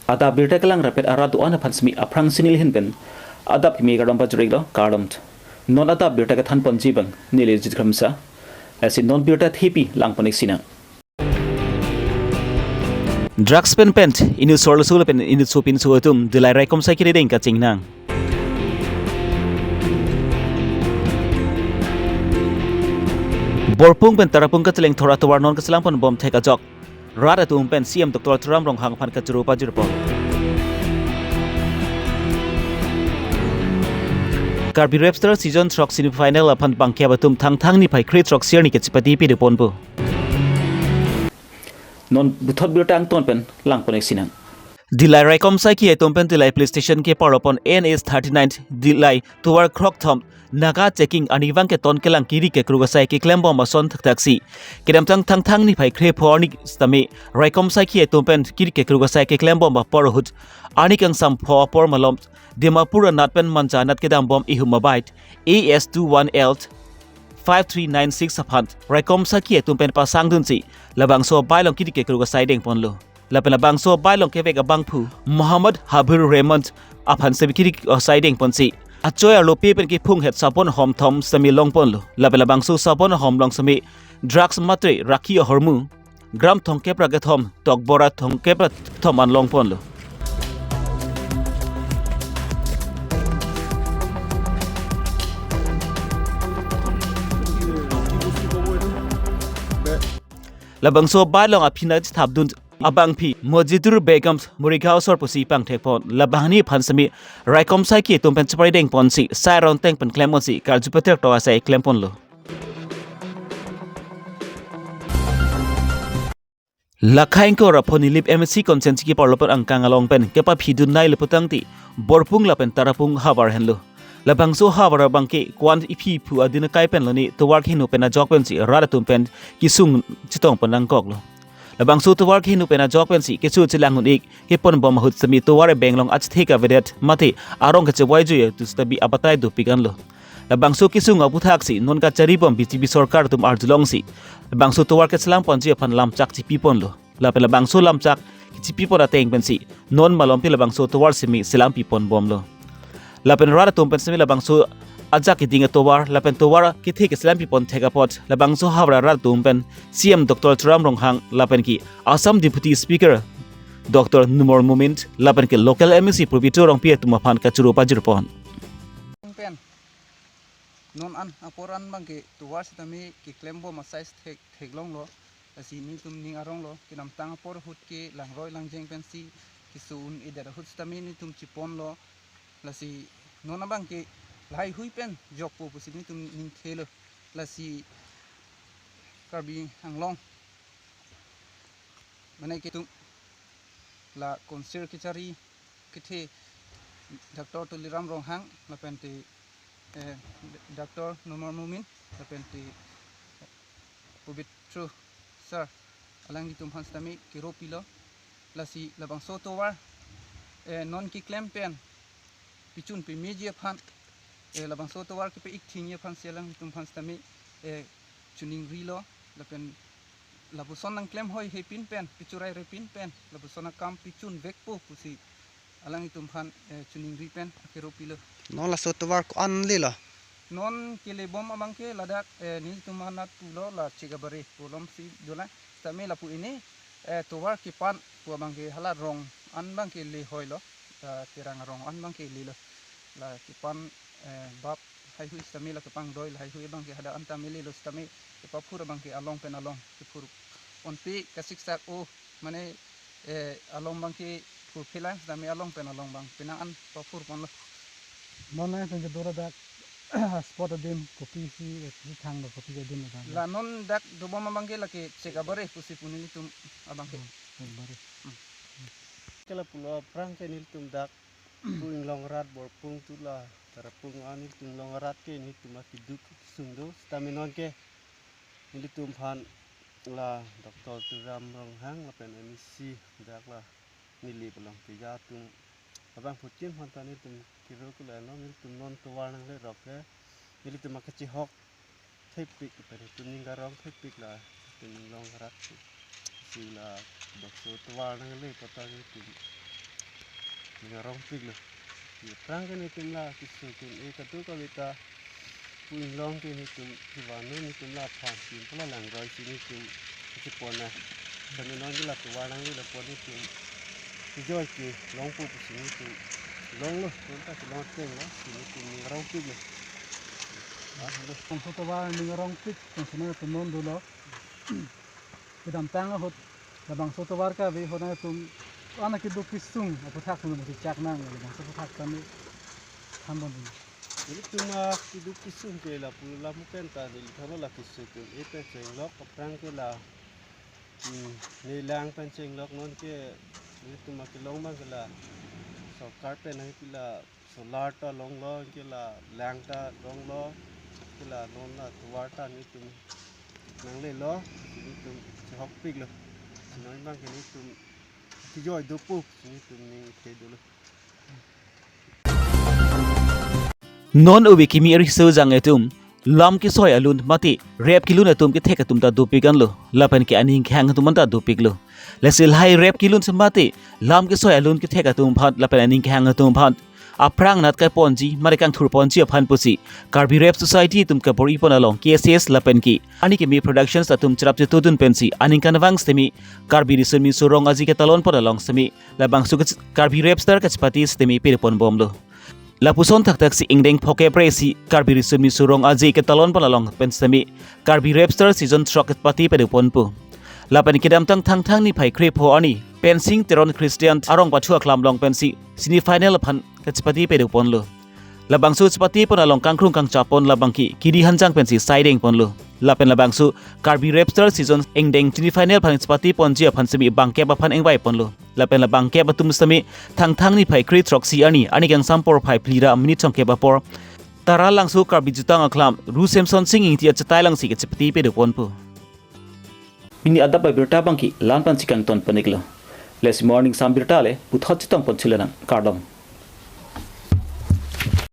Ada birta kelang rapet aradu ana pansmi aprang sinil hinpen. Ada pimi gadam pajuriglo kardamt. Non ada birta ke than ponjibang nili jitkamsa. Asin non birta thipi lang ponik sina. Drugs pen pent inu sorlo sula pen inu supin suatum dilai rekom sakiri deng kacing nang. Borpung pen tarapung kateleng thora tawar non kaselang pon bom theka jok. Rada tu pen CM Dr. Tram rong hang pan kacuru pajurpon. Karbi Rapster season truck semi-final apan bangkia batum thang ni pai create truck sear ni kecipati pi depon bu. Non buthot birtang ton pen lang ponek sinang. Dilai Raikom Saiki Etompen Dilai PlayStation ke Parapon NS39 Dilai Tuar Krok Thom Naga checking Anivang ke ton kelang kiri ke Krugasai ke Klembom Mason taksi Kedam tang ni pai kre pornik stami Raikom Saiki Etompen kiri ke Krugasai ke Klembom Porhut Anikang sam por malom Dimapura natpen manjanat kedam bom ihumabait AS21L 5396 aphan Raikom Saiki Etompen pasang dunsi labang so bailong kiri ke Krugasai deng ponlo Lapela bangso bailong kevek abang pu Muhammad Habir Raymond aphan sebikiri siding ponsi achoy alo pepen ki phung het sapon hom thom sami long pon lo lapela bangso sapon hom long sami drugs matre rakhi hormu gram thong kepra ke thom tok bora thong kepra thom an long pon lo labangso bailong aphina thabdun Abang pi mojitur begams murikau sor pusi pang tekpon labahni phansami Raikom Saiki tumpen spreading ponsi sairon teng pen klemonsi karjupater to asai klempon lo Lakhain ko raponi lip MSC consensi ki parloper angkang along pen kepa phidun nai leputang ti borpung lapen tarapung habar henlo labangso habar bangke kwan ipi pu adina kai pen loni to work hinu pen a jokpen si rada tumpen kisung chitong panang kok lo Labang su tuwar kinu pena jokpen si kesu chilangun ik hipon bom hut sami tuwar benglong ach theka vedet mati arong ke chewai ju tu stabi abatai du pigan lo labang su kisu ngabu thak si non ka chari bom BJP sarkar tum arjulong si labang su tuwar ke chlang ponji phan lam chak chi pipon lo labang su lam chak chi pipon ateng pen si non malom pi labang su tuwar simi silam pipon bom lo lapen rara tum pen simi labang su Ajak kiting towar lapen towar kithi ke slam pipon thega pot labang so hawra rat tumpen CM Dr. Tram Ronghang lapen ki Assam Deputy Speaker Dr. Numor Moment lapen ke local MSC Provitor rong pia tumaphan ka churu pajurpon pen non an aporan bangke towar sitami ki klembo masais theglong lo asini tum ning arong lo kinam tang por hut ke langroi langjeng pen si kisun idara hut sitami ni tum chipon lo lasi non bangke Lai hui pen jok po pusini tum ning thelo la si Karbi hanglong mane ke tum la konser ke chari kithe Dr. Tuliram Ronghang la pente Dr. Nomor Mumin la pente Pubitru sir alangi tum hanstami kiro pilo la si labang soto war non ki klem pen pichun pe media phan labang so to war ke pe ik thing phan selang tum phan stami chuning rilo lapen labuson nang klem hoi he pin pen pichurai re pin pen labusona kam pichun vekpo pusi alang tum phan chuning ri pen akero pilo non la so to war ko an lila non kele bom amang ke ladak nil tumanat pulo la chigabare pulom si dola stami la pu ini to war ki pan pu amang ke hala rong an bang ke le hoilo tirang rong an bang ke lilo la ki pan bab hai hui stami la kepang doi hai hui bang ke hada anta mili lo stami ke papur bang ke along pen along ke pur on pi kasik sak o mane along bang ke pur philang stami along pen along bang pinaan papur pon lo non na tenge dora dak spot adim kopi si ki thang lo kopi adim la non dak do bom bang ke la ke cheka bare pusi punili tum abang ke bare kala pulo prang ke nil tum dak puing long rat bor pung tu la tarapung anil tum long rat ke ni tum akiduk sungdo staminon ke nil tum phan la Dr. Turam Ronghang la pen MSC dak la nili pelong tiga tum abang putin phan tanil tum kiro kula no nil tum non to war nang le rok ke nil tum akachi hok thepik pe tum ning garong thepik la tum long rat si la Dr. Turam nang le patang tum ngarong piglo prang ke ni tumla kisu kun katu ka beta puing long ke ni tum kiwanu ni tumla phan sin pala lang roi sini tum pona kami non la tuwarang ni la pon ni tum joy ki long pu sini tum long lo ta long teng lo sini tum ngarong piglo Ang sotowa ni ngarong pik kung sino tumon dulo. Kedam tanga hot labang sotowar ka be hona tum ana ki kisung aputhak nu muti chak nang labang sotothak kami hamon. Jadi tuma hidup kisung ke la pula mungkin tadi kalau la kisung ke itu cenglok perang ke la nilang pen cenglok non ke ini tuma kilong bang ke la so karpen hai pila solar ta long lo ke la lang ta long lo ke la non la tuar ta ni tum nang le lo ini tum hok pig lo nói bang ke ni tum kijoi do pu ni tum ni ke dulu non ubi kimi eriso jang etum lam ki soy alun mati rep kilun atum ki thek atum ta dupigan lo lapan ki aning khang atum ta dupik lo lesil hai rep kilun samati lam ki soy alun ki thek atum phat lapan aning khang atum phat aprang nat kai ponji mari kang thur ponji aphan pusi Karbi rep society tum ka bori pon along KSS lapan ki ani ki mi productions atum chirap je tudun pensi aning kanawang stemi Karbi risumi surong aji ke talon pon along semi labang su Karbi rep star ka chpati stemi pirpon bom lo Lapuson tak si ingdeng phoke presi Karbi risumi surong aji ke talon palalong pensami Karbi Rapster season truck pati pedupon pu lapan kidam thang ni phai kre pho ani pensing teron Christian arong pathua klam long pensi semi final phan kachpati pedupon lo labang su chpati pon along kangkrung kang chapon labang ki kidi hanjang pensi siding pon lo lapen labang su Karbi Rapster season ingdeng semi final phan chpati pon ji phan semi bangke ba phan engbai pon lo lapen labang ke batum sami thang ni phai kri truck si ani gang sampor phai plira minute chong ke bapor tara langsu Karbi jutang aklam ru Samson singing ti achatai lang si ke chpati pe pon pu mini adap Abirta bangki lan pan sikang ton paniklo les morning sam birta le puthot chitang pon chilanang kardom